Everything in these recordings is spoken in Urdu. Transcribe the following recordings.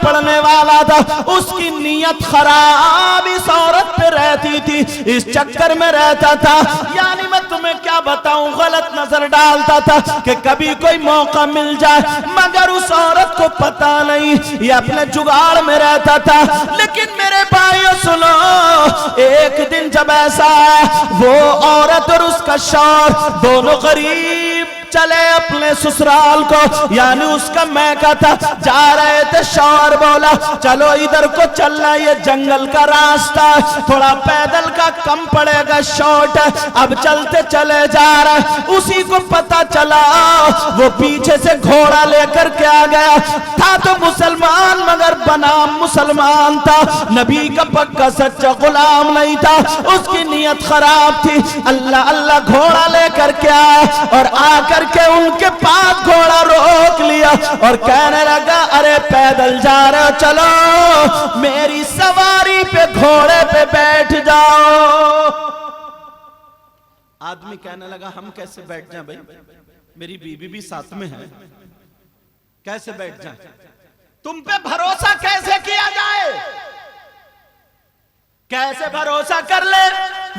پڑھنے والا تھا، اس کی نیت خراب اس عورت پہ رہتی تھی، اس چکر میں رہتا تھا. یعنی میں تمہیں کیا بتاؤں، غلط نظر ڈالتا تھا کہ کبھی کوئی موقع مل جائے، مگر اس عورت کو پتا نہیں، یہ اپنے جگاڑ میں رہتا تھا. لیکن میرے بھائیو سنو، ایک دن جب ایسا ہے، وہ عورت اور اس کا شوہر دونوں غریب چلے اپنے سسرال کو، یعنی اس کا میکہ تھا، جا رہے تھے. شوہر بولا چلو ادھر کو چلنا، یہ جنگل کا راستہ، تھوڑا پیدل کا کم پڑے گا، شارٹ ہے. اب چلتے چلے جا رہے، اسی کو پتا چلا وہ پیچھے سے گھوڑا لے کر کے آ گیا. تھا تو مسلمان مگر بنام مسلمان تھا، نبی کا پکا سچا غلام نہیں تھا، اس کی نیت خراب تھی. اللہ اللہ گھوڑا لے کر کے آیا اور آ کر کہ ان کے پاس گھوڑا روک لیا اور کہنے لگا ارے پیدل جا رہے ہو، چلو میری سواری پہ گھوڑے پہ بیٹھ جاؤ. آدمی کہنے لگا ہم کیسے بیٹھ جائیں بھائی، میری بیوی بھی ساتھ میں ہے، کیسے بیٹھ جائیں، تم پہ بھروسہ کیسے کیا جائے، کیسے بھروسہ کر لے.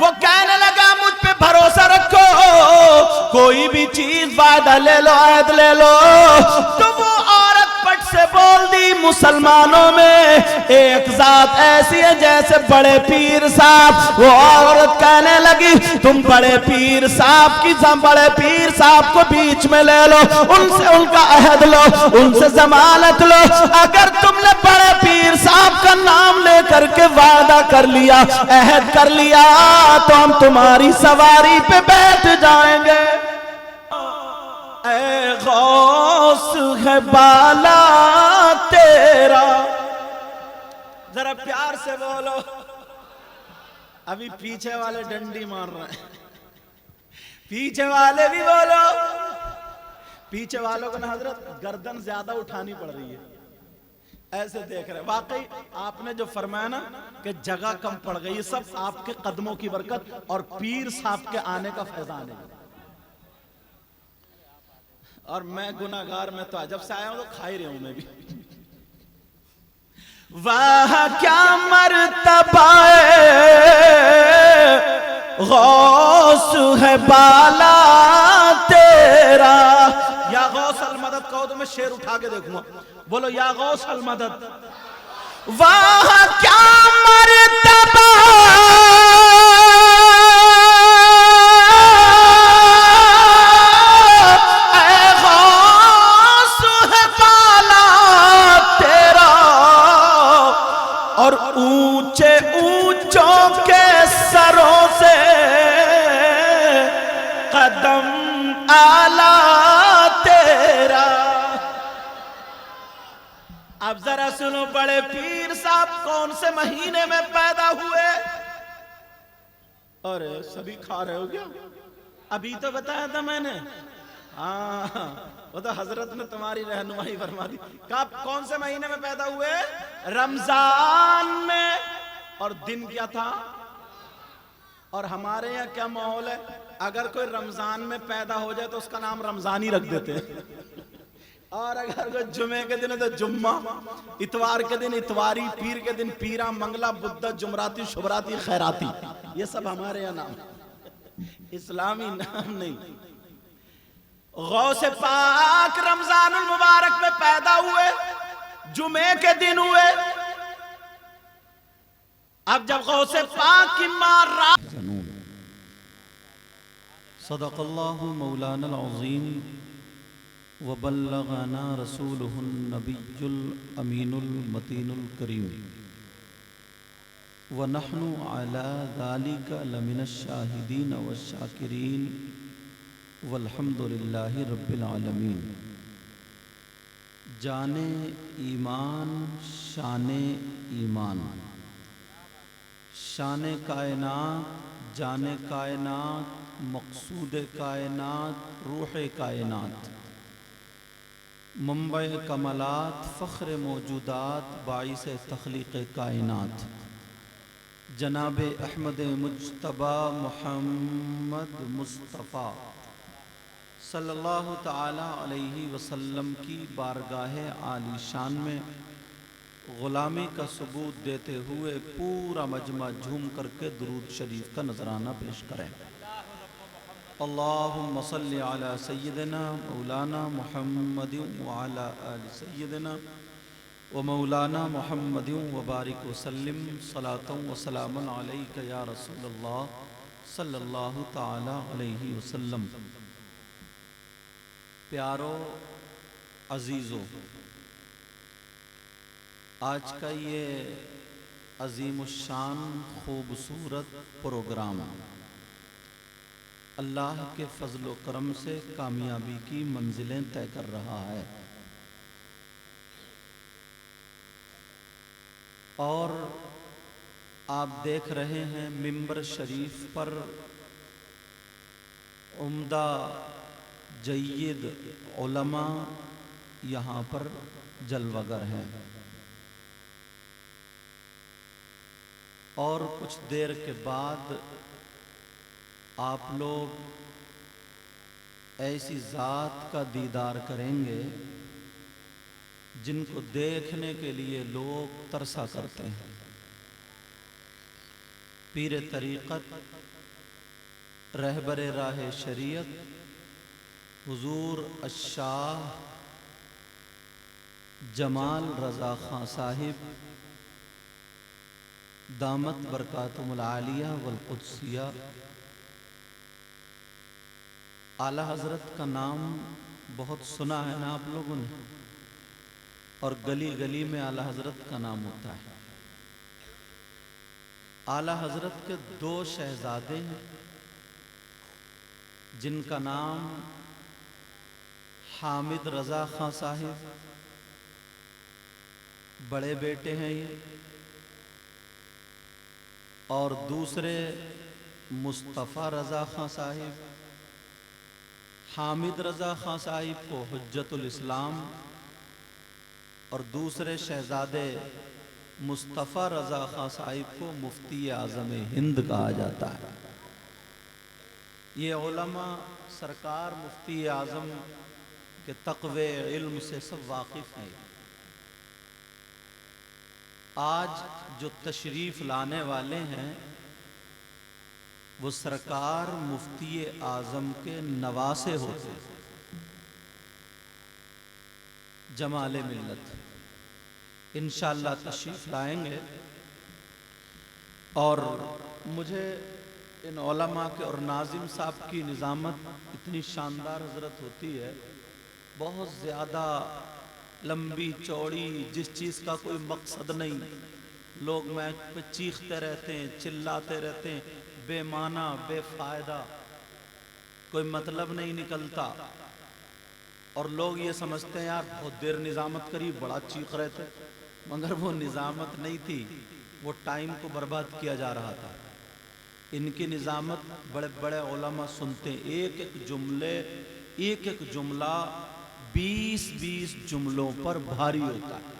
وہ کہنے لگا مجھ پہ بھروسہ رکھو، کوئی بھی چیز وعدہ لے لو، عہد لے لو. تو وہ عورت پٹ سے بول دی مسلمانوں میں ایک ذات ایسی ہے جیسے بڑے پیر صاحب. وہ عورت کہنے لگی تم بڑے پیر صاحب کی بڑے پیر صاحب کو بیچ میں لے لو، ان سے ان کا عہد لو، ان سے ضمانت لو. اگر تم نے بڑے پیر صاحب کا نام لے کر کے وعدہ کر لیا، عہد کر لیا، تو ہم تمہاری سواری پہ بیٹھ جائیں گے. اے غوث ہے بالا تیرا، ذرا پیار سے بولو. ابھی پیچھے والے ڈنڈی مار رہے ہیں، پیچھے والے بھی بولو. پیچھے والوں کو نا حضرت گردن زیادہ اٹھانی پڑ رہی ہے، ایسے دیکھ رہے. واقعی آپ نے جو فرمایا نا کہ جگہ کم پڑ گئی، سب آپ کے قدموں کی برکت اور پیر صاحب کے آنے کا فیضان ہے. اور میں گناہگار، میں تو جب سے آیا ہوں تو کھا ہی رہا ہوں میں بھی. واہ کیا مرتبہ غوث ہے بالا تیرا. یا غوث المدد کہو تو میں شیر اٹھا کے دیکھوں گا. بولو یا غوث المدد. واہ کیا مرتبہ اے غوث ہے بالا تیرا، اور اونچے اونچوں کے سروں سے قدم اعلیٰ تیرا. اب ذرا سنو، بڑے پیر صاحب کون سے مہینے میں پیدا ہوئے؟ اور سبھی کھا رہے ہو کیا؟ ابھی تو بتایا تھا میں نے. ہاں وہ تو حضرت نے تمہاری رہنمائی فرما دی. کب کون سے مہینے میں پیدا ہوئے؟ رمضان میں. اور دن کیا تھا؟ اور ہمارے یہاں کیا ماحول ہے، اگر کوئی رمضان میں پیدا ہو جائے تو اس کا نام رمضان ہی رکھ دیتے ہیں. اور اگر کوئی جمعے کے دن ہے تو جمعہ، اتوار کے دن اتواری، پیر کے دن پیرا، منگلا، بدھا، جمراتی، شبراتی، خیراتی. یہ سب ہمارے یہاں نام، اسلامی نام نہیں. غوث پاک رمضان المبارک میں پیدا ہوئے، جمعے کے دن ہوئے. اب جب غوث پاک کی ماں صدق اللہ مولانا العظیم وبلغنا رسولہ النبی الامین المتین الکریم ونحن علی ذالک لمن الشاہدین والشاکرین والحمد للہ رب العالمین. جان ایمان شان ایمان، شان کائنات، جان کائنات، مقصود کائنات، روح کائنات، منبع کمالات، فخر موجودات، باعث تخلیق کائنات، جناب احمد مجتبی محمد مصطفیٰ صلی اللہ تعالی علیہ وسلم کی بارگاہ عالی شان میں غلامی کا ثبوت دیتے ہوئے پورا مجمع جھوم کر کے درود شریف کا نذرانہ پیش کریں۔ اللہم صلی علی سیدنا مولانا محمد وعلی آل سیدنا و مولانا محمد وبارک وسلم صلاۃ و سلام علیک یا رسول اللہ صلی اللہ تعالی علیہ وسلم۔ پیارو عزیزو، آج کا یہ عظیم الشان خوبصورت پروگرام اللہ کے فضل و کرم سے کامیابی کی منزلیں طے کر رہا ہے، اور آپ دیکھ رہے ہیں ممبر شریف پر عمدہ جید علماء یہاں پر جلوہ گر ہیں، اور کچھ دیر کے بعد آپ لوگ ایسی ذات کا دیدار کریں گے جن کو دیکھنے کے لیے لوگ ترسا کرتے ہیں۔ پیر طریقت، رہبر راہ شریعت حضور الشاہ جمال رضا خان صاحب دامت برکاتہم العالیہ والقدسیہ، اعلی حضرت کا نام بہت سنا ہے نا آپ لوگوں نے، اور گلی گلی میں اعلی حضرت کا نام ہوتا ہے۔ اعلی حضرت کے دو شہزادے ہیں جن کا نام حامد رضا خان صاحب بڑے بیٹے ہیں یہ، اور دوسرے مصطفیٰ رضا خان صاحب۔ حامد رضا خان صاحب کو حجت الاسلام اور دوسرے شہزادے مصطفیٰ رضا خان صاحب کو مفتی اعظم ہند کہا جاتا ہے۔ یہ علماء سرکار مفتی اعظم کے تقوی علم سے سب واقف ہیں۔ آج جو تشریف لانے والے ہیں وہ سرکار مفتی اعظم کے نواسے ہوتے ہیں، جمال ملت انشاءاللہ تشریف لائیں گے، اور مجھے ان علماء کے اور ناظم صاحب کی نظامت اتنی شاندار حضرت ہوتی ہے، بہت زیادہ لمبی چوڑی، جس چیز کا کوئی مقصد نہیں، لوگ مائک پہ چیختے رہتے ہیں، چلاتے رہتے ہیں، بے معنی بے فائدہ، کوئی مطلب نہیں نکلتا، اور لوگ یہ سمجھتے ہیں یار بہت دیر نظامت کری، بڑا چیخ رہے تھے، مگر وہ نظامت نہیں تھی، وہ ٹائم کو برباد کیا جا رہا تھا۔ ان کی نظامت بڑے بڑے علماء سنتے ہیں، ایک ایک جملہ 20 جملوں پر بھاری ہوتا ہے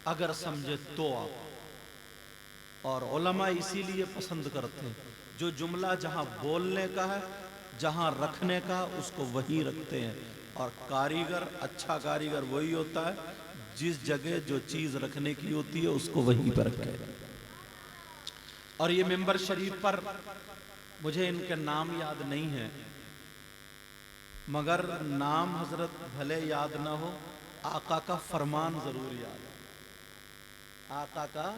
اگر سمجھے تو آپ، اور علماء اسی لیے پسند کرتے ہیں جو جملہ جہاں بولنے کا ہے، جہاں رکھنے کا اس کو وہی رکھتے ہیں، اور کاریگر، اچھا کاریگر وہی ہوتا ہے جس جگہ جو چیز رکھنے کی ہوتی ہے اس کو وہیں پر رکھے۔ اور یہ ممبر شریف پر مجھے ان کے نام یاد نہیں ہے، مگر نام حضرت بھلے یاد نہ ہو، آقا کا فرمان ضرور یاد ہے۔ آقا کا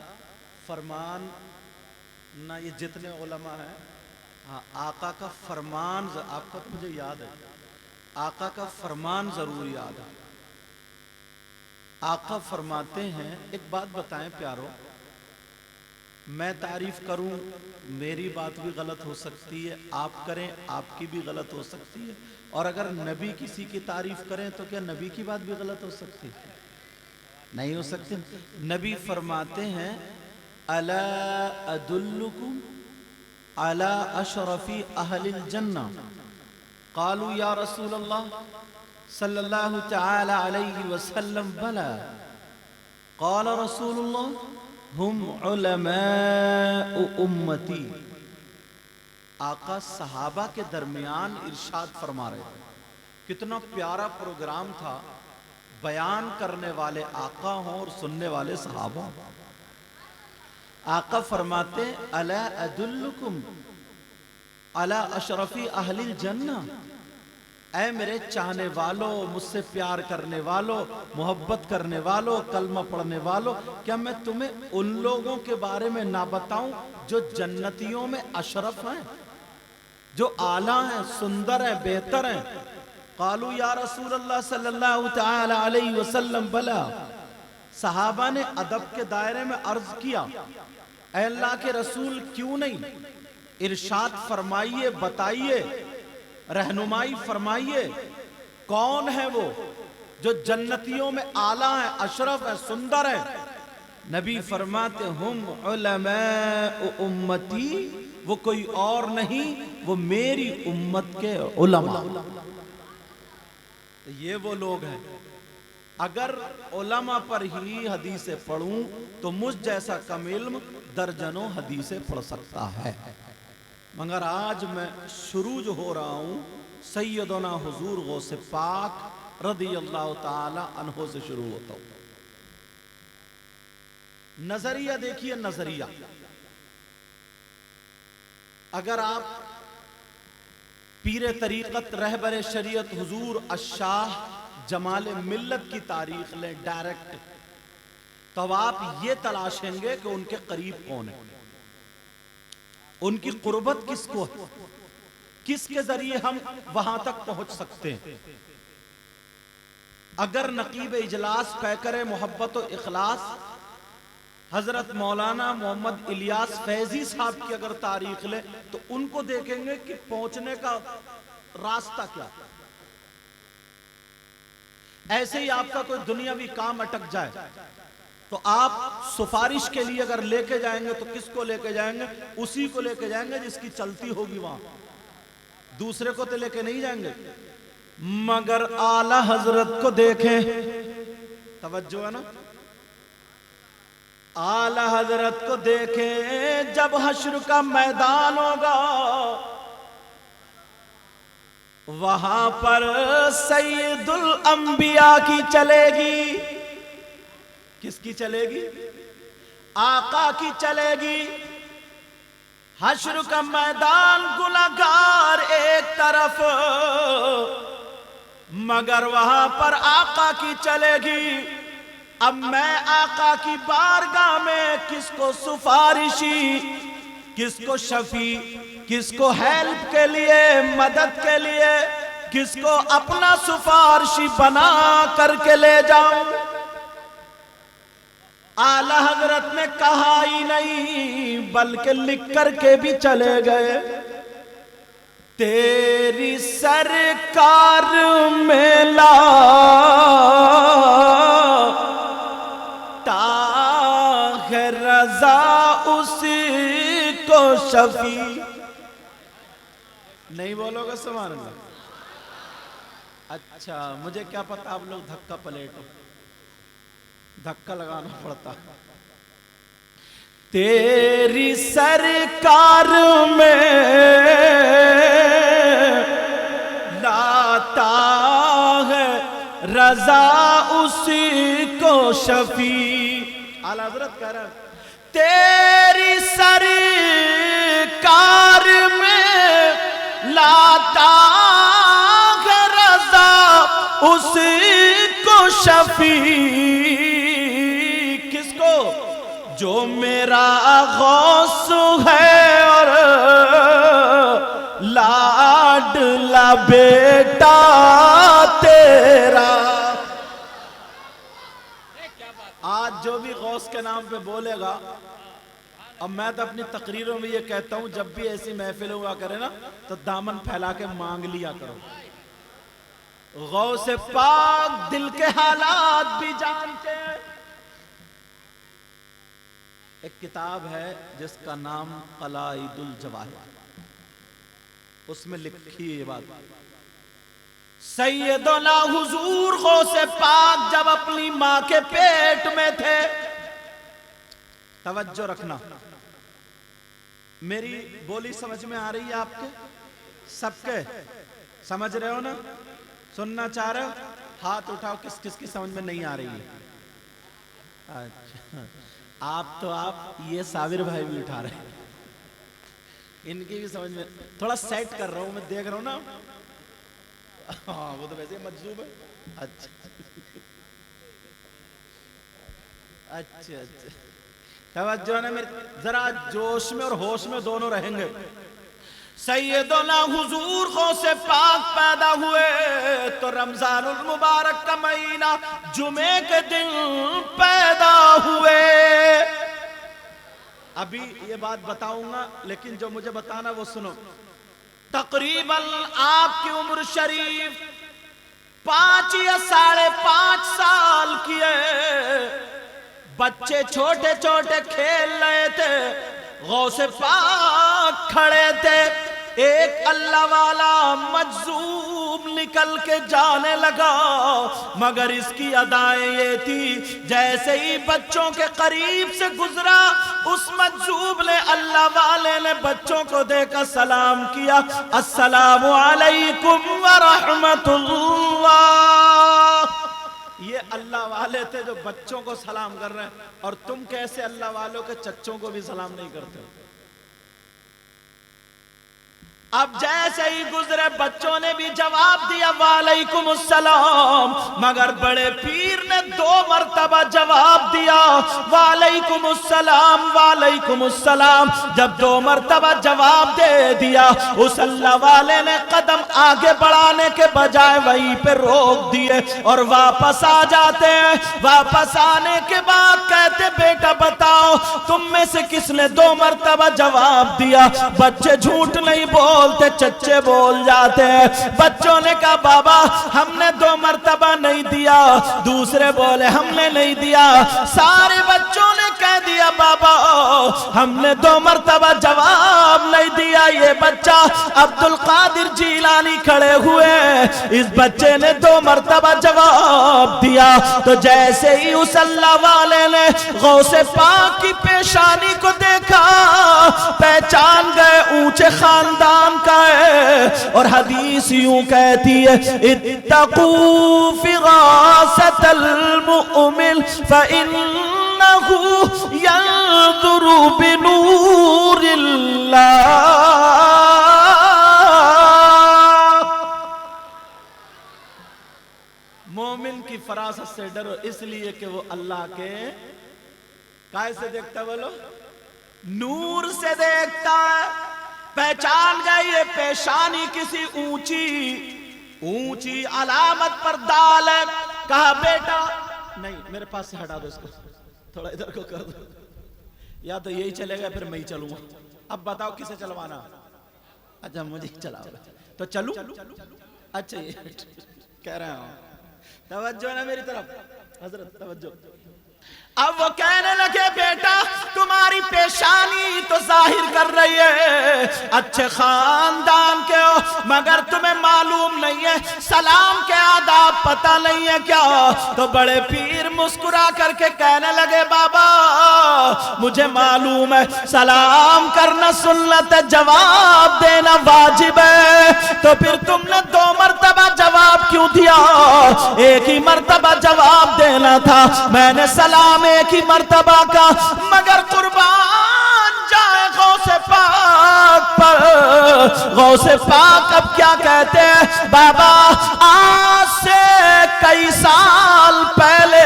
فرمان نہ، یہ جتنے علماء ہیں، ہاں آقا کا فرمان، آپ کا تو مجھے یاد ہے، آقا کا فرمان ضرور یاد ہے۔ آقا فرماتے ہیں، ایک بات بتائیں پیارو، میں تعریف کروں میری بات بھی غلط ہو سکتی ہے، آپ کریں آپ کی بھی غلط ہو سکتی ہے، اور اگر نبی کسی کی تعریف کریں تو کیا نبی کی بات بھی غلط ہو سکتی ہے؟ نہیں ہو سکتی۔ نبی فرماتے ہیں الا ادلکم علی اشرف اہل الجنہ، قالوا یا رسول اللہ صلی اللہ تعالی علیہ وسلم بلا، قال رسول اللہ ہم علماء امتی۔ آقا صحابہ کے درمیان ارشاد فرما رہے ہیں، کتنا پیارا پروگرام تھا، بیان کرنے والے آقا ہوں اور سننے والے صحابہ ہوں۔ آقا فرماتے ہیں الا ادلکم علی اشرفی اہل الجنہ، اے میرے چاہنے والوں، مجھ سے پیار کرنے والوں، محبت کرنے والوں، کلمہ پڑھنے والوں، کیا میں تمہیں ان لوگوں کے بارے میں نہ بتاؤں جو جنتیوں میں اشرف ہیں، جو اعلیٰ ہیں، سندر ہیں، بہتر ہیں؟ قالوا یا رسول اللہ صلی اللہ تعالی علیہ وسلم بلا، صحابہ نے ادب کے دائرے میں عرض کیا اے اللہ کے رسول کیوں نہیں؟ ارشاد فرمائیے، بتائیے، رہنمائی فرمائیے، کون ہے وہ جو جنتیوں میں اعلیٰ ہیں، اشرف ہیں، سندر ہیں؟ نبی فرماتے ہم علماء امتی، وہ کوئی اور نہیں، وہ میری امت کے علماء۔ یہ وہ لوگ ہیں، اگر علماء پر ہی حدیثیں پڑھوں تو مجھ جیسا کم علم درجنوں حدیثیں پڑھ سکتا ہے، مگر آج میں شروع جو ہو رہا ہوں سیدنا حضور غوث پاک رضی اللہ تعالی عنہ سے شروع ہوتا ہوں۔ نظریہ دیکھیے، نظریہ اگر آپ پیر طریقت رہبر شریعت حضور الشاہ جمال ملت کی تاریخ لیں ڈائریکٹ، تو آپ یہ تلاشیں گے کہ ان کے قریب کون ہے، ان کی قربت کس کو ہے، کس کے ذریعے ہم وہاں تک پہنچ سکتے ہیں۔ اگر نقیب اجلاس پیکر محبت و اخلاص حضرت مولانا محمد الیاس فیضی صاحب کی اگر تاریخ لیں تو ان کو دیکھیں گے کہ پہنچنے کا راستہ کیا۔ ایسے ہی آپ کا کوئی دنیاوی کام اٹک جائے تو آپ سفارش کے لیے اگر لے کے جائیں گے تو کس کو لے کے جائیں گے؟ اسی کو لے کے جائیں گے جس کی چلتی ہوگی وہاں، دوسرے کو تو لے کے نہیں جائیں گے۔ مگر اعلی حضرت کو دیکھیں، توجہ ہے نا، اعلی حضرت کو دیکھیں، جب حشر کا میدان ہوگا وہاں پر سید الانبیاء کی چلے گی۔ کس کی چلے گی؟ آقا کی چلے گی۔ حشر کا میدان گنہگار ایک طرف، مگر وہاں پر آقا کی چلے گی۔ اب میں آقا کی بارگاہ میں کس کو سفارشی، کس کو شفیع، کس کو ہیلپ کے لیے، مدد کے لیے، کس کو اپنا سفارشی بنا کر کے لے جاؤں؟ اعلی حضرت نے کہا ہی نہیں بلکہ لکھ کر کے بھی چلے گئے، تیری سرکار میں لا رضا اسی کو شفیع۔ نہیں بولو گے سبحان اللہ؟ اچھا مجھے کیا پتا آپ لوگ دھکا پلیٹ ہو، دھکا لگانا پڑتا۔ تیری سرکار میں لاتا ہے رضا اسی کو شفیع۔ اعلیٰ حضرت کہہ رہا ہے تیری سرکار میں لاتا ہے رضا اسی کو شفیع۔ کس کو؟ جو میرا غوث ہے اور لاڈلا بیٹا تیرا۔ آج جو بھی غوث کے نام پہ بولے گا، اب میں تو اپنی تقریروں میں یہ کہتا ہوں جب بھی ایسی محفل ہوا کرے نا تو دامن پھیلا کے مانگ لیا کرو۔ غوث پاک دل کے حالات بھی جانتے ہیں۔ ایک کتاب ہے جس کا نام قلائد الجواہر، اس میں لکھی یہ بات، سیدنا حضور غوث پاک جب اپنی ماں کے پیٹ میں تھے، توجہ رکھنا، میری بولی سمجھ میں آ رہی ہے آپ کے سب کے؟ سمجھ رہے ہو نا؟ سننا چاہ رہے ہو؟ ہاتھ اٹھاؤ کس کس کی سمجھ میں نہیں آ رہی ہے؟ اچھا آپ یہ صابر بھائی بھی اٹھا رہے ہیں، ان کی بھی سمجھ میں تھوڑا سیٹ کر رہا ہوں، میں دیکھ رہا ہوں نا. ہاں وہ تو ویسے مجذوب ہے. اچھا اچھا اچھا توجہ نا میری، ذرا جوش میں اور ہوش میں دونوں رہیں گے. سیدنا حضور غوث پاک پیدا ہوئے تو رمضان المبارک کا مہینہ جمعے کے دن پیدا ہوئے. ابھی یہ بات بتاؤں گا لیکن جو مجھے بتانا وہ سنو. تقریباً آپ کی عمر شریف 5 یا 5.5 سال کی ہے. بچے چھوٹے چھوٹے کھیل رہے تھے، غوث پاک کھڑے تھے. ایک اللہ والا مجذوب نکل کے جانے لگا، مگر اس کی ادائیں یہ تھی جیسے ہی بچوں کے قریب سے گزرا، اس مجذوب نے اللہ والے نے بچوں کو دیکھا سلام کیا، السلام علیکم ورحمت اللہ. یہ اللہ والے تھے جو بچوں کو سلام کر رہے ہیں، اور تم کیسے اللہ والوں کے چچوں کو بھی سلام نہیں کرتے؟ اب جیسے ہی گزرے بچوں نے بھی جواب دیا وعلیکم السلام، مگر بڑے پیر نے 2 مرتبہ جواب دیا وعلیکم السلام وعلیکم السلام. جب 2 مرتبہ جواب دے دیا، اس اللہ والے نے قدم آگے بڑھانے کے بجائے وہیں پہ روک دیے اور واپس آ جاتے ہیں. واپس آنے کے بعد کہتے بیٹا بتاؤ تم میں سے کس نے 2 مرتبہ جواب دیا؟ بچے جھوٹ نہیں بولتے، چچے بول جاتے ہیں. بچوں نے کہا بابا ہم نے 2 مرتبہ نہیں دیا. دوسرے بولے ہم نے نہیں دیا. سارے بچوں نے کہہ دیا بابا ہم نے 2 مرتبہ جواب نہیں دیا. یہ بچہ عبد القادر جیلانی کھڑے ہوئے، اس بچے نے 2 مرتبہ جواب دیا. تو جیسے ہی اس اللہ والے نے غوث پاک کی پیشانی کو دیکھا، پہچان گئے اونچے خاندان کا ہے. اور حدیث یوں کہتی ہے اتقوا فراست المؤمن فإنه ينظر بنور اللہ. مومن کی فراست سے ڈرو، اس لیے کہ وہ اللہ کے کائے سے دیکھتا ہے؟ بولو نور سے دیکھتا ہے. پہچان گئے یہ پیشانی کسی اونچی علامت پر دال ہے. کہا بیٹا نہیں میرے پاس سے ہٹا دو اس کو، تھوڑا ادھر کو کر دو، یا تو یہی چلے گا پھر میں ہی چلوں گا. اب بتاؤ کسے چلوانا؟ اچھا مجھے چلاؤ تو چلوں. اچھا یہ کہہ رہے ہوں، توجہ نا میری طرف حضرت توجہ. اب وہ کہنے لگے بیٹا تمہاری پیشانی تو ظاہر کر رہی ہے اچھے خاندان کے ہو، مگر تمہیں معلوم نہیں ہے سلام کے آداب پتہ نہیں ہے کیا؟ تو بڑے پیر مسکرا کر کے کہنے لگے بابا مجھے معلوم ہے سلام کرنا سنت ہے، جواب دینا واجب ہے. تو پھر تم نے 2 مرتبہ جواب کیوں دیا؟ ایک ہی مرتبہ جواب دینا تھا. میں نے سلام ایک ہی مرتبہ کا، مگر قربان جائے غوث پاک پر. غوث پاک اب کیا کہتے ہیں بابا آج سے کئی سال پہلے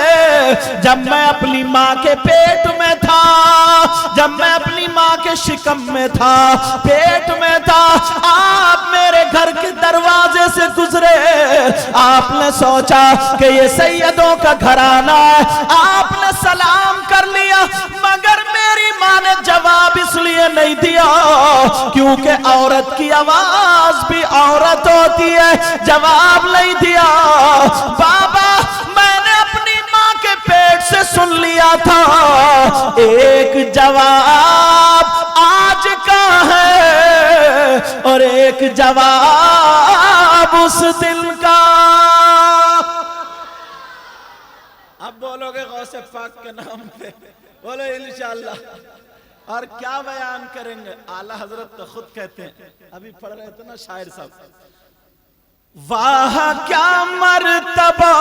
جب میں اپنی ماں کے پیٹ میں تھا، جب میں اپنی ماں کے شکم میں تھا، پیٹ میں تھا، آپ میرے گھر کے دروازے سے گزرے. آپ نے سوچا کہ یہ سیدوں کا گھرانہ ہے، آپ نے سلام کر لیا، مگر میری ماں نے جواب اس لیے نہیں دیا کیونکہ عورت کی آواز بھی عورت ہوتی ہے. جواب نہیں دیا. بابا میں نے اپنی ماں کے پیٹ سے سن لیا تھا، ایک جواب آج کا ہے اور ایک جواب اس دل کا. اب بولو گے غوث پاک کے نام پہ؟ بولو انشاءاللہ. اور کیا بیان کریں گے؟ اعلیٰ حضرت تو خود کہتے ہیں، ابھی پڑھ رہے تھے نا شاعر صاحب، واہ کیا مرتبہ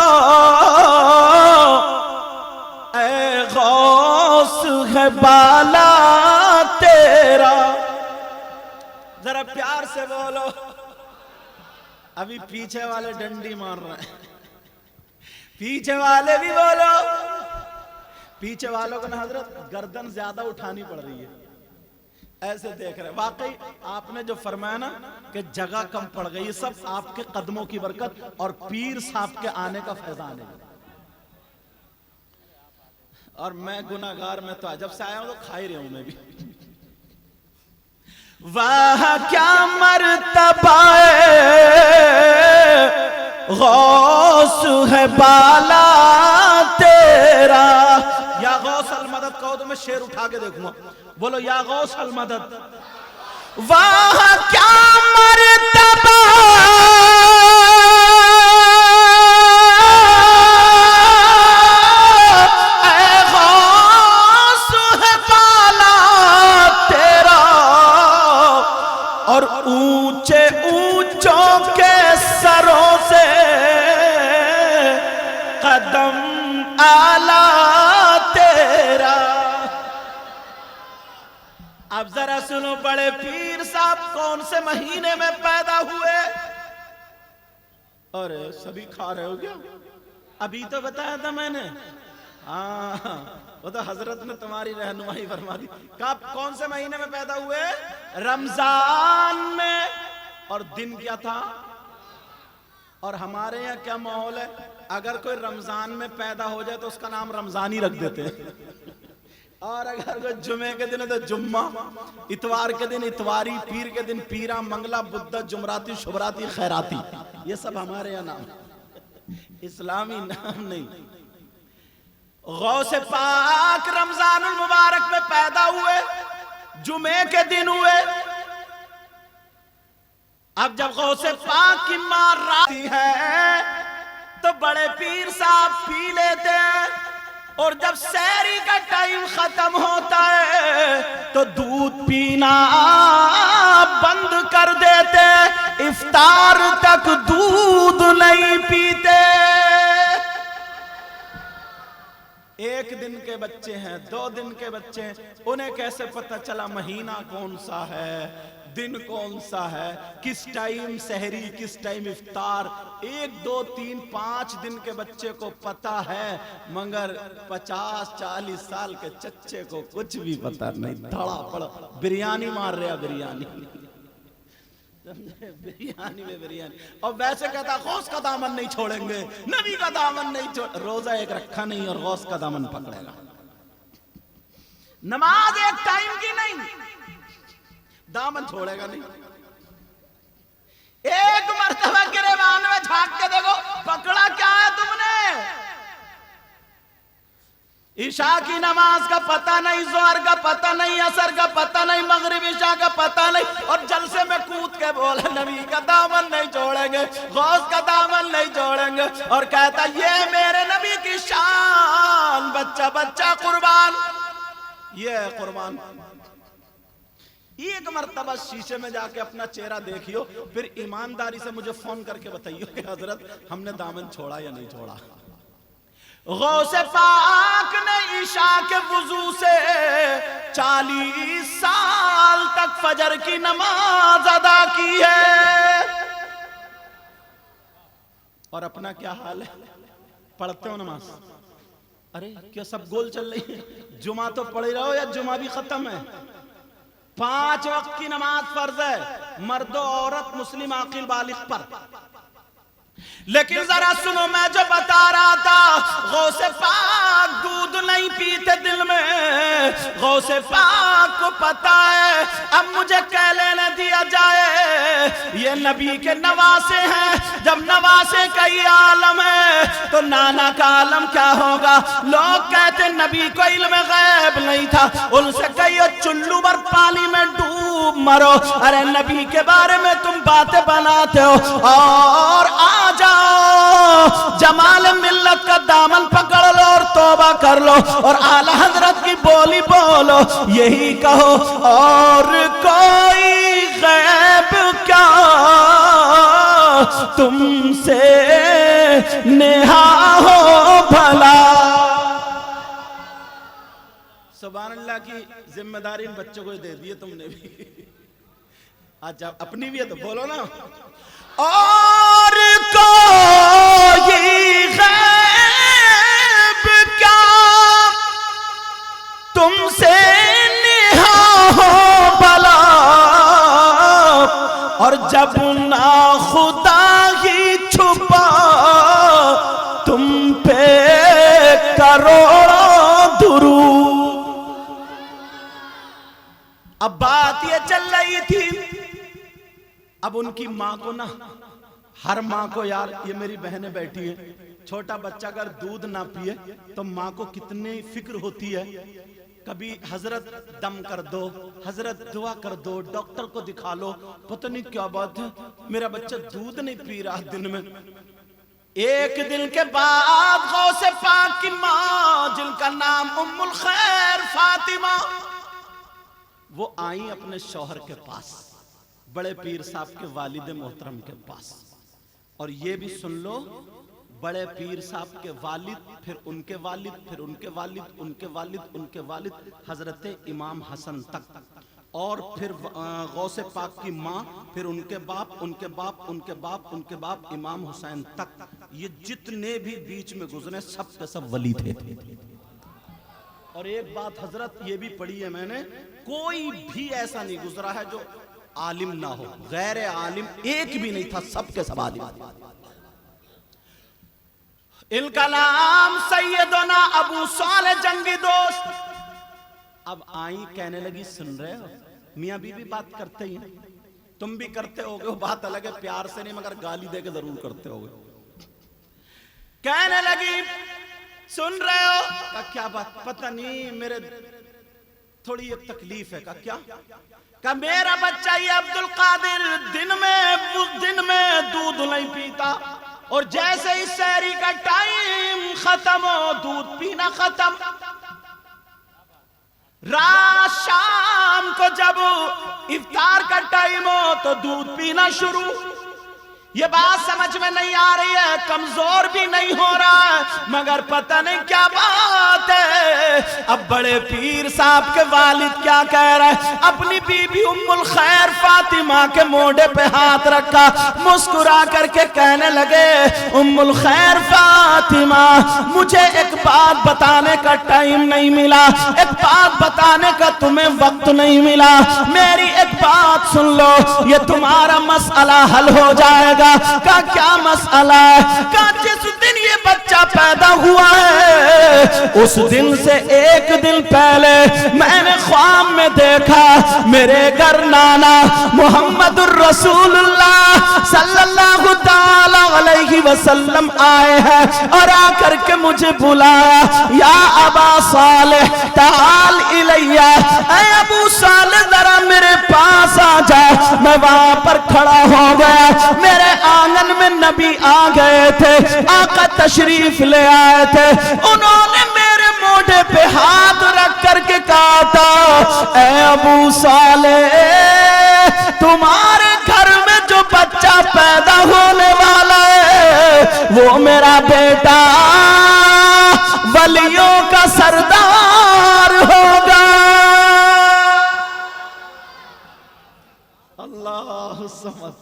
اے غوث ہے بالا تیرا. ذرا پیار سے بولو. ابھی پیچھے والے ڈنڈی مار رہے ہیں. پیچھے والے بھی بولو. پیچھے والوں کو نا حضرت گردن زیادہ اٹھانی پڑ رہی ہے, ایسے دیکھ رہے. واقعی آپ نے جو فرمایا نا کہ جگہ کم پڑ گئی, یہ سب آپ کے قدموں کی برکت اور پیر صاحب کے آنے کا فیضان ہے. اور میں گناہگار, میں تو جب سے آیا ہوں تو کھا ہی رہا ہوں میں بھی. واہ کیا مرتبہ غوث ہے بالا تیرا. یا غوث المدد کہو تو میں شعر اٹھا کے دیکھوں گا. بولو یا غوث المدد. واہ کیا مرتبہ اے غوث ہے بالا تیرا, اور اونچے اونچوں کے سروں سے قدم آلہ تیرا. اب ذرا سنو, بڑے پیر صاحب کون سے مہینے میں پیدا ہوئے؟ اور سبھی کھا رہے ہو گیا؟ ابھی تو بتایا تھا میں نے. ہاں وہ تو حضرت نے تمہاری رہنمائی فرما دی. کون سے مہینے میں پیدا ہوئے؟ رمضان میں. اور دن کیا تھا؟ اور ہمارے یہاں کیا ماحول ہے, اگر کوئی رمضان میں پیدا ہو جائے تو اس کا نام رمضانی رکھ دیتے ہیں, اور اگر کوئی جمعے کے دن ہے تو جمعہ, اتوار کے دن اتواری, پیر کے دن پیرا, منگلا, بدھا, جمراتی, شبراتی, خیراتی. یہ سب ہمارے یہاں نام, اسلامی نام نہیں. غوث پاک رمضان المبارک میں پیدا ہوئے, جمعے کے دن ہوئے. اب جب غوث پاک کی ماں راتی ہے تو بڑے پیر صاحب پی لیتے ہیں, اور جب سحری کا ٹائم ختم ہوتا ہے تو دودھ پینا بند کر دیتے, افطار تک دودھ نہیں پیتے. ایک دن کے بچے ہیں, 2 دن کے بچے ہیں, انہیں کیسے پتہ چلا مہینہ کون سا ہے, دن کون سا ہے, کس ٹائم سحری, کس ٹائم افطار. 1 2 3 5 دن کے بچے کو پتا ہے, مگر 50-40 سال کے چچے کو کچھ بھی پتا نہیں. دھڑا پڑا بریانی مار رہا, بریانی بریانی میں بریانی. اور ویسے کہتا غوث کا دامن نہیں چھوڑیں گے, نبی کا دامن نہیں چھوڑ. روزہ ایک رکھا نہیں اور غوث کا دامن پکڑے گا. نماز ایک ٹائم کی نہیں, دامن چھوڑے گا نہیں. ایک مرتبہ گریبان میں جھانک کے دیکھو, پکڑا کیا ہے تم نے؟ عشاء کی نماز کا پتہ نہیں, ظہر کا پتہ نہیں, عصر کا پتہ نہیں, مغرب عشاء کا پتہ نہیں, اور جلسے میں کود کے بولا نبی کا دامن نہیں چھوڑیں گے, غوث کا دامن نہیں چھوڑیں گے. اور کہتا یہ میرے نبی کی شان, بچہ بچہ قربان, یہ ہے قربان. ایک مرتبہ شیشے میں جا کے اپنا چہرہ دیکھیو, پھر ایمانداری سے مجھے فون کر کے بتائیو کہ حضرت ہم نے دامن چھوڑا یا نہیں چھوڑا. غوث پاک نے عشاء کے وضو سے 40 سال تک فجر کی نماز ادا کی ہے. اور اپنا کیا حال ہے, پڑھتے ہو نماز؟ ارے کیا سب گول چل رہی ہے؟ جمعہ تو پڑھ رہے ہو یا جمعہ بھی ختم ہے؟ 5 وقت کی نماز فرض ہے, مرد و عورت, مسلم عاقل بالغ پر. لیکن ذرا سنو, میں جو بتا رہا تھا, غوث پاک دودھ نہیں پیتے دل میں. غوث پاک کو پتا ہے اب مجھے کہہ لینے دیا جائے, یہ نبی کے نواسے ہیں. جب نواسے کا یہ عالم ہے تو نانا کا عالم کیا ہوگا؟ لوگ کہتے نبی کو علم غیب نہیں تھا, ان سے کہیو چلو بھر پانی میں ڈوب مرو. ارے نبی کے بارے میں تم باتیں بناتے ہو, اور آ جاؤ جمال ملت کا دامن پکڑ لو اور توبہ کر لو, اور اعلی حضرت کی بولی بولو, یہی کہو اور کوئی غیب کیا تم سے نہا ہو بھلا. سبحان اللہ کی ذمہ داری ان بچوں کو دے دی تم نے بھی. آج اپنی بھی ہے تو بولو نا. اور کوئی غیب کیا تم سے نہا ہو بھلا, اور جب ناخدا ہی چھپا تم پہ کروڑوں درود. اب بات یہ چل رہی تھی, اب ان کی ماں کو نا, ہر ماں کو یار, یہ میری بہنیں بیٹھی ہیں, چھوٹا بچہ اگر دودھ نہ پیے تو ماں کو کتنی فکر ہوتی ہے. کبھی حضرت دم کر دو, حضرت دعا کر دو, ڈاکٹر کو دکھا لو, پتہ نہیں کیا بات ہے, میرا بچہ دودھ نہیں پی رہا دن میں. ایک دن کے بعد غوث پاک کی ماں, جن کا نام ام الخیر فاطمہ, وہ آئیں اپنے شوہر کے پاس, بڑے پیر صاحب کے والد محترم کے پاس. اور یہ بھی سن لو, بڑے پیر صاحب کے والد, پھر ان کے والد, پھر ان کے والد, ان کے والد, ان کے والد, حضرت امام حسن تک, اور پھر غوث پاک کی ماں, پھر ان کے باپ, ان کے باپ, ان کے باپ, ان کے باپ, امام حسین تک. یہ جتنے بھی بیچ میں گزرے سب کے سب ولی تھے. اور ایک بات حضرت یہ بھی پڑھی ہے میں نے, کوئی بھی ایسا نہیں گزرا ہے جو عالم نہ ہو, غیر عالم ایک بھی نہیں تھا, سب کے سب عالم. ان کا نام سیدنا ابو صالح جنگی دوست. اب آئیں کہنے لگی, سن رہے ہو میاں بیوی بات کرتے ہی ہیں, تم بھی کرتے ہوگے, وہ بات الگ ہے, پیار سے نہیں مگر گالی دے کے ضرور کرتے ہوگے. کہنے لگی سن رہے ہو, کہا کیا بات, پتہ نہیں میرے تھوڑی ایک تکلیف ہے. کہا کیا؟ کہ میرا بچہ یہ عبد القادر دن میں دودھ نہیں پیتا, اور جیسے ہی سحری کا ٹائم ختم ہو دودھ پینا ختم, رات شام کو جب افطار کا ٹائم ہو تو دودھ پینا شروع. یہ بات سمجھ میں نہیں آ رہی ہے, کمزور بھی نہیں ہو رہا ہے, مگر پتہ نہیں کیا بات ہے. اب بڑے پیر صاحب کے والد کیا کہہ رہے ہیں, اپنی بیوی ام الخیر فاطمہ کے موڈے پہ ہاتھ رکھا, مسکرا کر کے کہنے لگے, ام الخیر فاطمہ مجھے ایک بات بتانے کا ٹائم نہیں ملا, ایک بات بتانے کا تمہیں وقت نہیں ملا, میری ایک بات سن لو, یہ تمہارا مسئلہ حل ہو جائے گا. کا کیا مسئلہ ہے؟ کا جس دن یہ بچہ پیدا ہوا ہے اس دن سے ایک دن پہلے میں نے خواب میں دیکھا میرے گھر نانا محمد الرسول اللہ صلی اللہ تعالی علیہ وسلم آئے ہیں, اور آ کر کے مجھے بلایا, یا ابا صالح تعال الیہ, اے ابو صالح ذرا میرے پاس آ جا. میں وہاں پر کھڑا ہو گیا, میرے آنگن میں نبی آ گئے تھے, آقا تشریف لے آئے تھے. انہوں نے میرے موڈے پہ ہاتھ رکھ کر کے کہا تھا, اے ابو صالح تمہارے گھر میں جو بچہ پیدا ہونے والا ہے وہ میرا بیٹا ولیوں کا سردار ہوگا. اللہ سمجھ,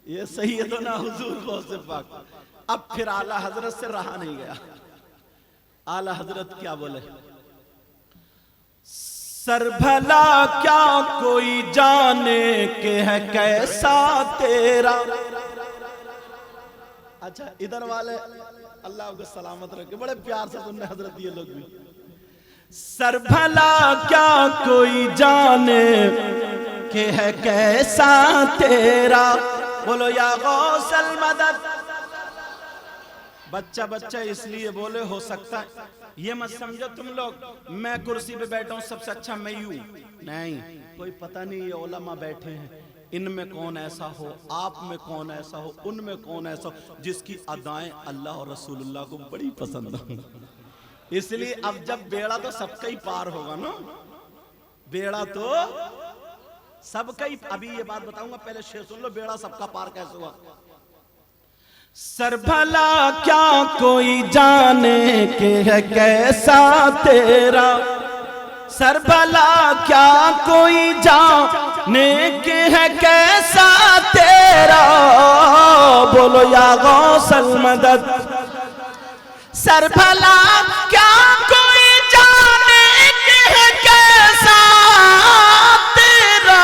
یہ سیدنا حضور غوث پاک. اب پھر اعلیٰ حضرت سے رہا نہیں گیا. اعلیٰ حضرت کیا بولے, سر بھلا کیا کوئی جانے کہ ہے کیسا تیرا. اچھا ادھر والے اللہ کو سلامت رکھے, بڑے پیار سے سننے حضرت یہ لوگ بھی. سر بھلا کیا کوئی جانے کہ ہے کیسا تیرا, بولو یا غوث المدد. بچہ بچہ اس لیے بولے, ہو سکتا ہے یہ مت سمجھو تم لوگ میں کرسی پہ بیٹھا ہوں سب سے اچھا میں ہوں, نہیں, کوئی پتہ نہیں یہ علماء بیٹھے ہیں, ان میں کون ایسا ہو, آپ میں کون ایسا ہو, ان میں کون ایسا ہو جس کی ادائیں اللہ اور رسول اللہ کو بڑی پسند ہوں. اس لیے اب جب بیڑا تو سب کا ہی پار ہوگا نا, بیڑا تو سب کا ہی. ابھی یہ بات بتاؤں گا, پہلے شیخ سن لو, بیڑا سب کا پار کیسے ہوا. سر بھلا کیا کوئی جانے کہ ہے کیسا تیرا، سر بھلا کیا کوئی جانے کہ ہے کیسا تیرا، بولو یا غوث المدد۔ سر بھلا کیا کوئی جانے کہ ہے کیسا تیرا،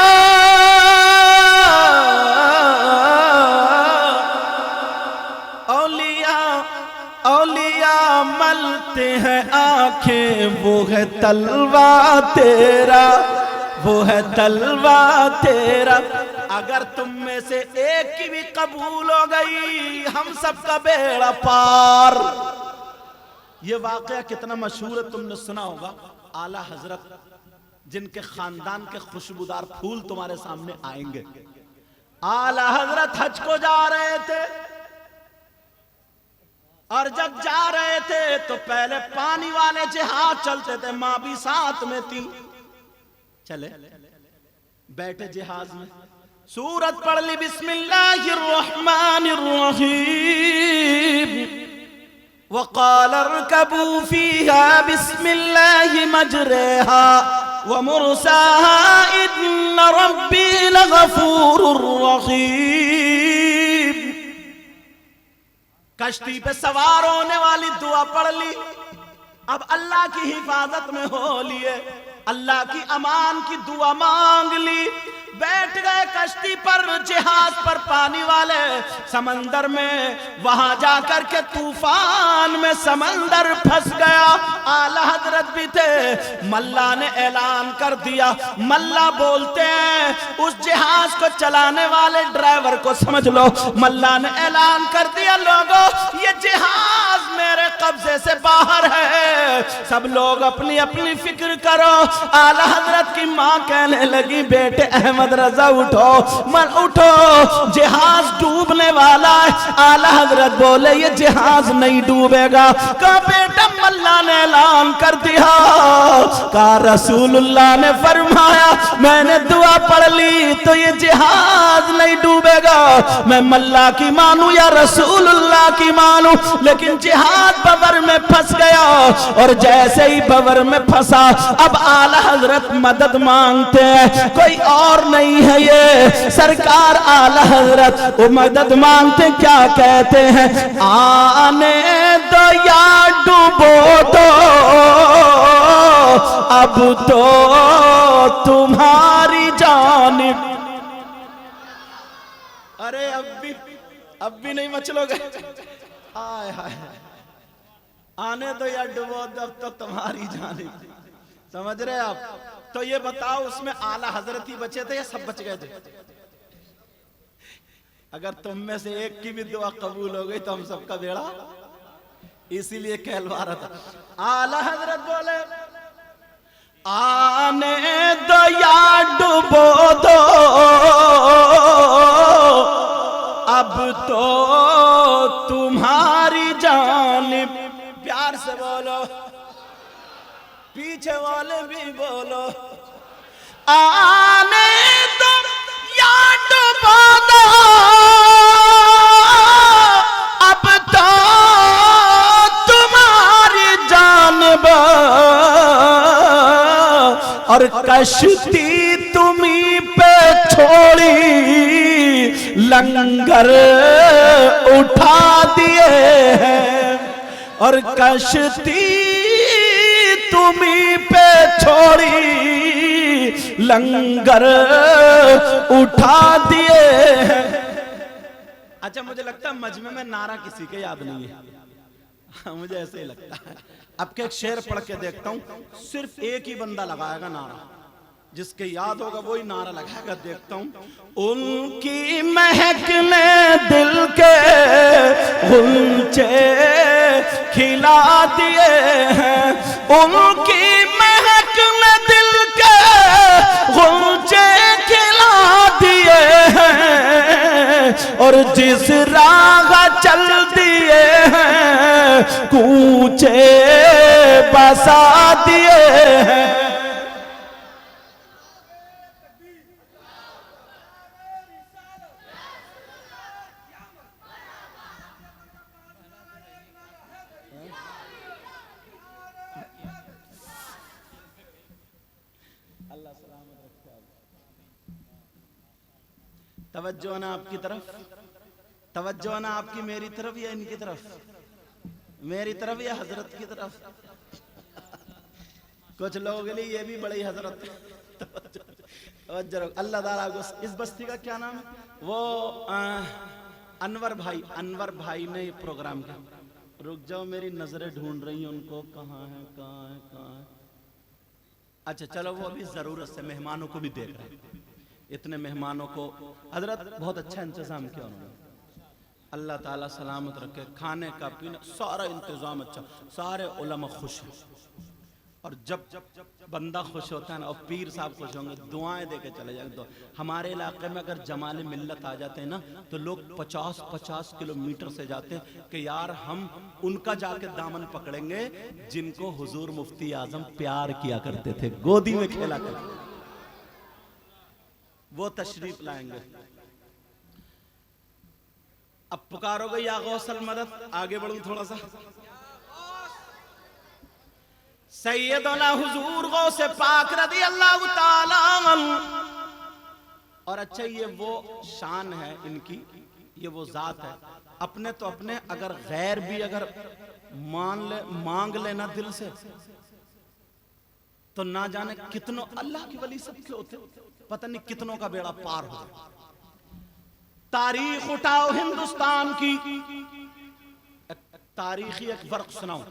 اولیاء ملتے ہیں آنکھیں، وہ ہے تلوہ تیرا، وہ ہے تلوہ تیرا۔ اگر تم میں سے ایک کی بھی قبول ہو گئی ہم سب کا بیڑا پار۔ یہ واقعہ کتنا مشہور ہے، تم نے سنا ہوگا۔ اعلیٰ حضرت جن کے خاندان کے خوشبودار پھول تمہارے سامنے آئیں گے، اعلیٰ حضرت حج کو جا رہے تھے، اور جب جا رہے تھے تو پہلے پانی والے جہاز چلتے تھے، ماں بھی ساتھ میں تھی، چلے بیٹھے جہاز میں، سورت پڑھ لی بسم اللہ الرحمن الرحیم، وقال اركبوا فيها بسم الله مجريها ومرساها إن ربي لغفور رحيم۔ کشتی پہ سوار ہونے والی دعا پڑھ لی، اب اللہ کی حفاظت میں ہو لیے، اللہ کی امان کی دعا مانگ لی، بیٹھ گئے کشتی پر، جہاز پر، پانی والے سمندر میں، وہاں جا کر کے طوفان میں سمندر پھنس گیا، اعلیٰ حضرت بھی تھے، ملا نے اعلان کر دیا، ملا بولتے ہیں اس جہاز کو چلانے والے ڈرائیور کو، سمجھ لو، ملا نے اعلان کر دیا، لوگو یہ جہاز میرے قبضے سے باہر ہے، سب لوگ اپنی اپنی فکر کرو۔ اعلیٰ حضرت کی ماں کہنے لگی بیٹے احمد رضا اٹھو، اٹھو، جہاز ڈوبنے والا ہے۔ اعلیٰ حضرت بولے یہ جہاز نہیں ڈوبے گا، کہا بیٹا ملا نے اعلان کر دیا، کہا رسول اللہ نے فرمایا، میں نے دعا پڑھ لی تو یہ جہاز نہیں ڈوبے گا، میں ملا کی مانوں یا رسول اللہ کی مانوں، لیکن جہاز بور میں پھنس گیا، اور جیسے ہی بور میں پھنسا، اب اعلیٰ حضرت مدد مانگتے ہیں، کوئی اور نہیں ہے یہ سرکار اعلیٰ حضرت، وہ مدد مانگتے کیا کہتے ہیں، آنے دو یا ڈوبو دو اب تو تمہاری جانب۔ ارے اب بھی نہیں مچلو گے، آئے ہائے، آنے دو یا ڈوبو دو اب تو تمہاری جانب، سمجھ رہے آپ؟ تو یہ بتاؤ اس میں اعلیٰ حضرت ہی بچے تھے یا سب بچ گئے تھے؟ اگر تم میں سے ایک کی بھی دعا قبول ہو گئی تو ہم سب کا بیڑا، اسی لیے کہلوا رہا تھا۔ اعلیٰ حضرت بولے آنے دو یا ڈوبو دو اب تو تمہاری جانب، پیار سے بولو، پیچھے والے بھی بولو، آنے دو یا ڈوبو دو اب تو تمہاری جانب، اور کشتی تمہیں پہ چھوڑی لنگر اٹھا دیے ہیں، اور کشتی تمہیں پہ چھوڑی لنگر اٹھا دیے ہیں۔ اچھا مجھے لگتا ہے مجمع میں نعرہ کسی کے یاد نہیں ہے، مجھے ایسے ہی لگتا ہے۔ اب کے ایک شعر پڑھ کے دیکھتا ہوں، صرف ایک ہی بندہ لگائے گا نعرہ، جس کے یاد ہوگا وہی نعرہ لگائے گا، دیکھتا ہوں۔ ان کی مہک نے دل کے غنچے کھلا دیے ہیں، ان کی مہک نے دل کے غنچے کھلا دیے ہیں، اور جس راہ چل دیے ہیں کوچے بسا دیے ہیں۔ سلامت رکھے آپ. توجہ نا آپ کی طرف, توجہ نا آپ کی میری طرف یا ان کی طرف, میری طرف یا حضرت کی طرف. کچھ لوگوں کے لیے یہ بھی بڑی حضرت. توجہ رکھو. اللہ تعالیٰ کو. اس بستی کا کیا نام ہے؟ وہ انور بھائی نے یہ پروگرام کیا. رک جاؤ, میری نظریں ڈھونڈ رہی ہیں ان کو, کہاں ہے کہاں ہے کہاں ہے. اچھا چلو, وہ ابھی ضرورت سے مہمانوں کو بھی دیکھ رہے ہیں. اتنے مہمانوں کو حضرت بہت اچھا انتظام کیا انہوں نے. اللہ تعالیٰ سلامت رکھے. کھانے کا پینا سارا انتظام اچھا, سارے علماء خوش ہیں. اور جب بندہ خوش ہوتا ہے نا, اور پیر صاحب خوش ہوں گے, دعائیں دے کے چلے جائیں گے. ہمارے علاقے میں اگر جمال ملت آ جاتے ہیں نا, تو لوگ 50 کلومیٹر سے جاتے ہیں کہ یار ہم ان کا جا کے دامن پکڑیں گے جن کو حضور مفتی اعظم پیار کیا کرتے تھے, گودی میں کھیلا کرتے تھے. وہ تشریف لائیں گے. اب پکارو گے یا غوث المدد. آگے بڑھوں تھوڑا سا. سیدنا حضور غوث پاک رضی اللہ تعالیٰ عنہ. اور اچھا یہ وہ شان ہے ان کی, یہ وہ ذات ہے. اپنے تو اپنے, اگر غیر بھی اگر مانگ لینا دل سے, تو نہ جانے کتنوں اللہ کی ولی سب کے ہوتے, پتہ نہیں کتنوں کا بیڑا پار ہو. تاریخ اٹھاؤ ہندوستان کی, تاریخی ایک فرق سناؤ.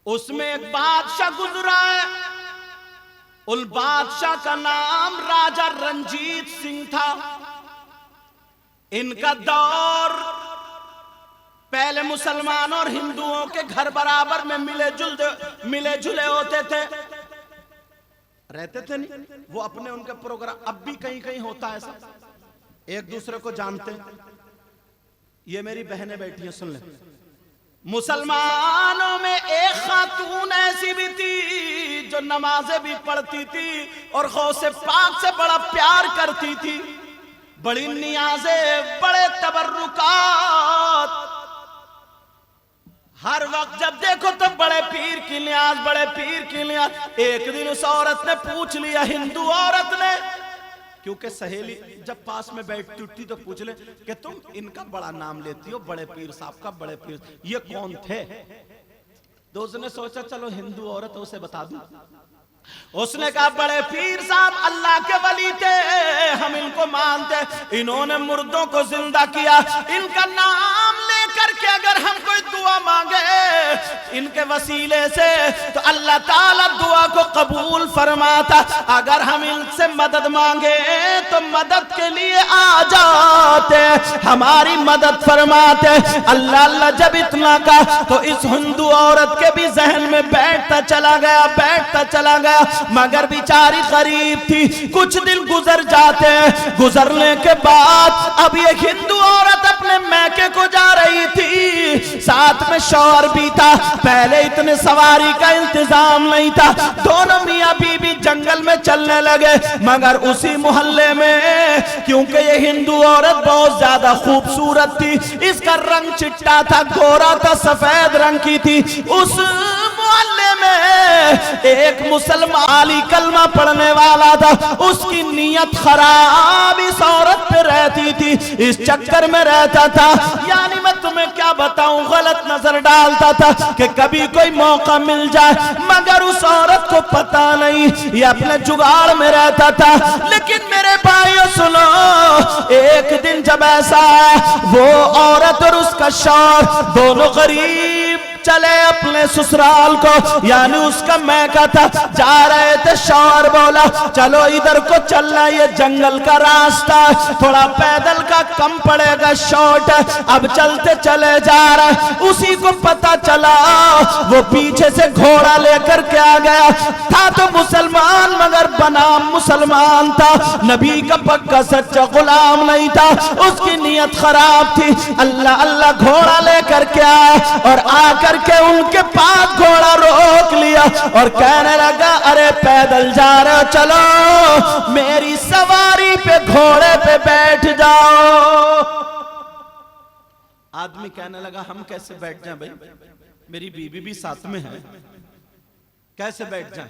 اس میں ایک بادشاہ گزرا ہے, ان بادشاہ کا نام راجہ رنجیت سنگھ تھا. ان کا دور پہلے مسلمانوں اور ہندوؤں کے گھر برابر میں ملے جلے ہوتے تھے, رہتے تھے نہیں. وہ اپنے ان کے پروگرام, اب بھی کہیں کہیں ہوتا ہے ایسا, ایک دوسرے کو جانتے. یہ میری بہنیں بیٹھی ہیں, سن لیں. مسلمانوں میں ایک خاتون ایسی بھی تھی جو نمازیں بھی پڑھتی تھی اور غوث پاک سے بڑا پیار کرتی تھی. بڑی نیازیں, بڑے تبرکات, ہر وقت جب دیکھو تو بڑے پیر کی نیاز, بڑے پیر کی نیاز. ایک دن اس عورت نے پوچھ لیا, ہندو عورت نے, کیونکہ سہیلی جب پاس میں بیٹھتی اٹھتی تو پوچھ لے کہ تم ان کا بڑا نام لیتی ہو, بڑے پیر صاحب کا, بڑے پیر, یہ کون تھے؟ تو اس نے سوچا چلو ہندو عورت ہے, اسے بتا دوں. اس نے کہا بڑے پیر صاحب اللہ کے ولی تھے, ہم ان کو مانتے, انہوں نے مردوں کو زندہ کیا. ان کا نام لے کر کے اگر ہم کوئی دعا مانگے ان کے وسیلے سے تو اللہ تعالیٰ دعا کو قبول فرماتا. اگر ہم ان سے مدد مانگے تو مدد کے لیے آ جاتے, ہماری مدد فرماتے. اللہ جب اتنا کہا تو اس ہندو عورت کے بھی ذہن میں بیٹھتا چلا گیا, مگر بیچاری غریب تھی. کچھ دن گزر جاتے ہیں, گزرنے کے بعد اب یہ ہندو عورت اپنے میکے کو جا رہی تھی, ساتھ میں شوہر بھی تھا. پہلے اتنے سواری کا انتظام نہیں تھا, دونوں میاں بیوی جنگل میں چلنے لگے. مگر اسی محلے میں, کیونکہ یہ ہندو عورت بہت زیادہ خوبصورت تھی, اس کا رنگ چٹا تھا, گورا تھا, سفید رنگ کی تھی, اس محلے میں ایک مسلمان علی کلمہ پڑھنے والا تھا. اس کی نیت خراب اس عورت پہ رہتی تھی, اس چکر میں رہتا تھا. یعنی میں تمہیں کیا بتاؤں, غلط نظر ڈالتا تھا کہ کبھی کوئی موقع مل جائے, مگر اس عورت کو پتا نہیں, یہ اپنے جگاڑ میں رہتا تھا. لیکن میرے بھائیو سنو, ایک دن جب ایسا ہے, وہ عورت اور اس کا شوہر دونوں غریب چلے اپنے سسرال کو, یعنی اس کا میکا تھا, جا رہے تھے. شوہر بولا چلو ادھر کو چلنا, یہ جنگل کا راستہ, تھوڑا پیدل کا کم پڑے گا, شارٹ ہے. اب چلتے چلے جا رہے, اسی کو پتا چلا وہ پیچھے سے گھوڑا لے کر کے آ گیا. تھا تو مسلمان مگر بنام مسلمان تھا, نبی کا پکا سچا غلام نہیں تھا. اس کی نیت خراب تھی. اللہ گھوڑا لے کر کے آیا اور آ کر کے ان کے پاس گھوڑا روک لیا اور کہنے لگا ارے پیدل جا رہے ہو, چلو میری سواری پہ گھوڑے پہ بیٹھ جاؤ. آدمی کہنے لگا ہم کیسے بیٹھ جائیں بھائی, میری بیوی بھی ساتھ میں ہے, کیسے بیٹھ جائیں.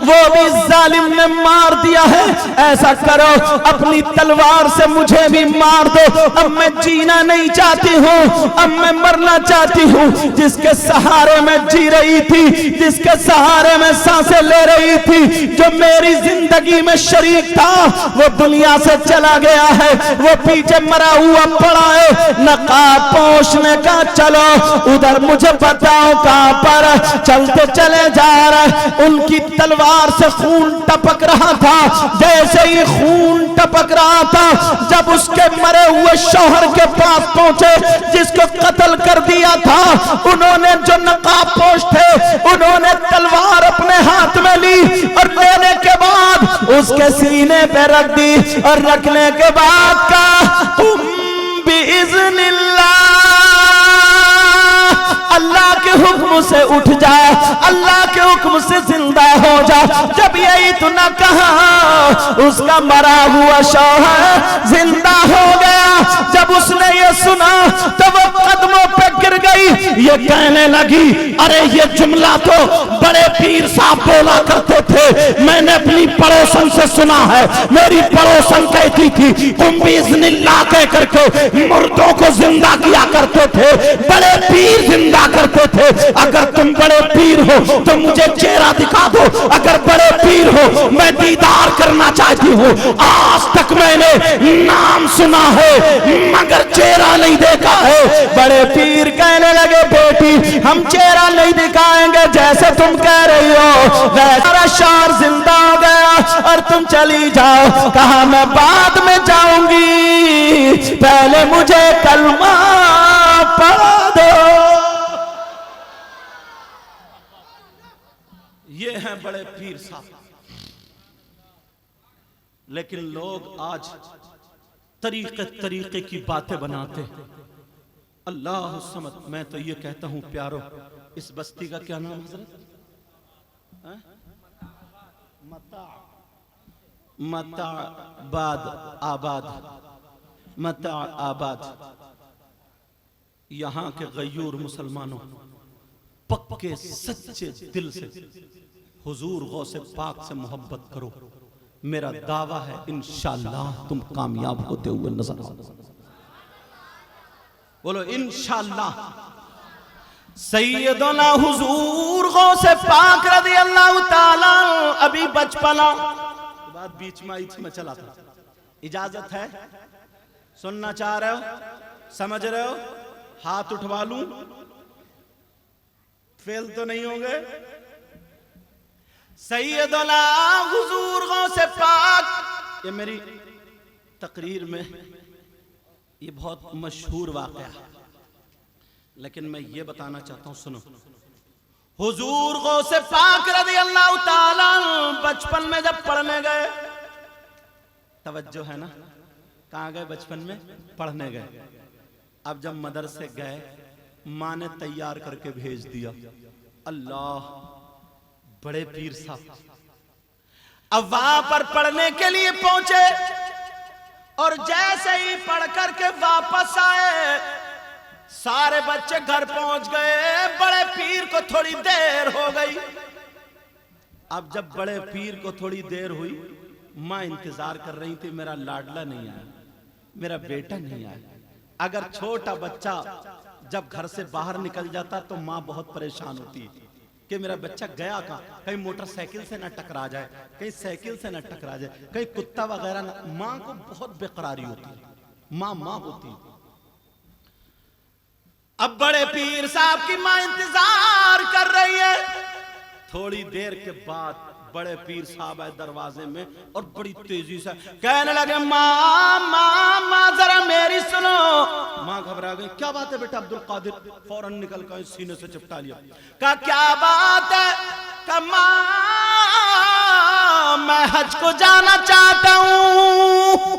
وہ بھی ظالم نے مار دیا ہے، ایسا کرو اپنی تلوار سے مجھے بھی مار دو، اب میں جینا نہیں چاہتی ہوں، اب میں مرنا چاہتی ہوں۔ جس کے سہارے میں جی رہی تھی، جس کے سہارے میں سانسیں لے رہی تھی، جو میری زندگی میں شریک تھا، وہ دنیا سے چلا گیا ہے، وہ پیچھے مرا ہوا پڑا ہے۔ نقاب پوشنے کا چلو ادھر مجھے بتاؤ کہاں پر، چلتے چلے جا رہے، ان کی تلوار سے خون ٹپک رہا تھا، جیسے ہی خون ٹپک رہا تھا، جب اس کے مرے ہوئے شوہر کے پاس پہنچے جس کو قتل کر دیا تھا، انہوں نے جو نقاب پوش تھے انہوں نے تلوار اپنے ہاتھ میں لی اور لینے کے بعد اس کے سینے پہ رکھ دی، اور رکھنے کے بعد کہا تم بِإِذْنِ اللہ کے حکم سے اٹھ جا، اللہ کے حکم سے زندہ ہو جا۔ جب یہی تو نہ کہا، اس کا مرا ہوا شوہر زندہ ہو گیا۔ جب اس نے یہ سنا تو وہ قدموں پہ گر گئی، یہ کہنے لگی ارے یہ جملہ تو بڑے پیر صاحب بولا کرتے تھے، میں نے اپنی پڑوسن سے سنا ہے، میری پڑوسن کہتی تھی تم بِإِذْنِ اللہ کہہ کر کے مردوں کو زندہ کیا کرتے تھے، بڑے پیر زندہ کرتے تھے۔ اگر تم بڑے پیر ہو تو مجھے چہرہ دکھا دو، اگر بڑے پیر ہو میں دیدار کرنا چاہتی ہوں۔ آج تک میں نے نام سنا ہے مگر چہرہ نہیں دیکھا ہے۔ بڑے پیر کہنے لگے بیٹی ہم چہرہ نہیں دکھائیں گے، جیسے تم کہہ رہی ہو ویسا شوہر زندہ ہو گیا اور تم چلی جاؤ۔ کہا میں بعد میں جاؤں گی، پہلے مجھے کلمہ پڑھا دو۔ یہ ہیں بڑے پیر صاحب، لیکن لوگ آج طریقے کی باتیں بناتے ہیں۔ اللہ الصمد، میں تو یہ کہتا ہوں پیارو، اس بستی کا کیا نام حضرت؟ متاع آباد، متاع آباد۔ یہاں کے غیور مسلمانوں پکے سچے دل سے حضور غوث پاک سے محبت کرو، میرا دعویٰ ہے انشاءاللہ تم کامیاب ہوتے ہوئے نظر آؤ۔ بولو انشاءاللہ۔ سیدنا حضور غوث پاک رضی اللہ تعالیٰ ابھی بچپنا، بات بیچ میں آئی تھی میں چلا تھا، اجازت ہے؟ سننا چاہ رہے ہو؟ سمجھ رہے ہو؟ ہاتھ اٹھوا لوں؟ فیل تو نہیں ہوں گے؟ سیدنا حضور غوث پاک، یہ میری تقریر میں یہ بہت مشہور واقعہ ہے، لیکن میں یہ بتانا چاہتا ہوں، سنو۔ حضور غوث پاک رضی اللہ تعالیٰ بچپن میں جب پڑھنے گئے، توجہ ہے نا، کہاں گئے بچپن میں؟ پڑھنے گئے۔ اب جب مدرسے گئے، ماں نے تیار کر کے بھیج دیا، اللہ بڑے پیر صاحب اب وہاں پر پڑھنے کے لیے پہنچے، اور جیسے ہی پڑھ کر کے واپس آئے، سارے بچے گھر پہنچ گئے، بڑے پیر کو تھوڑی دیر ہو گئی۔ اب جب بڑے پیر کو تھوڑی دیر ہوئی، ماں انتظار کر رہی تھی میرا لاڈلا نہیں آیا، میرا بیٹا نہیں آیا۔ اگر چھوٹا بچہ جب گھر سے باہر نکل جاتا تو ماں بہت پریشان ہوتی کہ میرا بچہ گیا کہاں، کہیں موٹر سائیکل سے نہ ٹکرا جائے، کہیں سائیکل سے نہ ٹکرا جائے، کہیں کتا وغیرہ نہ۔ ماں کو بہت بے قراری ہوتی، ماں ہوتی۔ اب بڑے پیر صاحب کی ماں انتظار کر رہی ہے۔ تھوڑی دیر کے بعد بڑے پیر صاحب آئے دروازے میں اور بڑی تیزی سے کہنے لگے ماں ذرا میری سنو۔ ماں گھبرا گئی، کیا بات ہے بیٹا؟ عبدالقادر فوراً نکل کر سینے سے چپٹا لیا، کہا کیا بات ہے؟ کہا ماں میں حج کو جانا چاہتا ہوں۔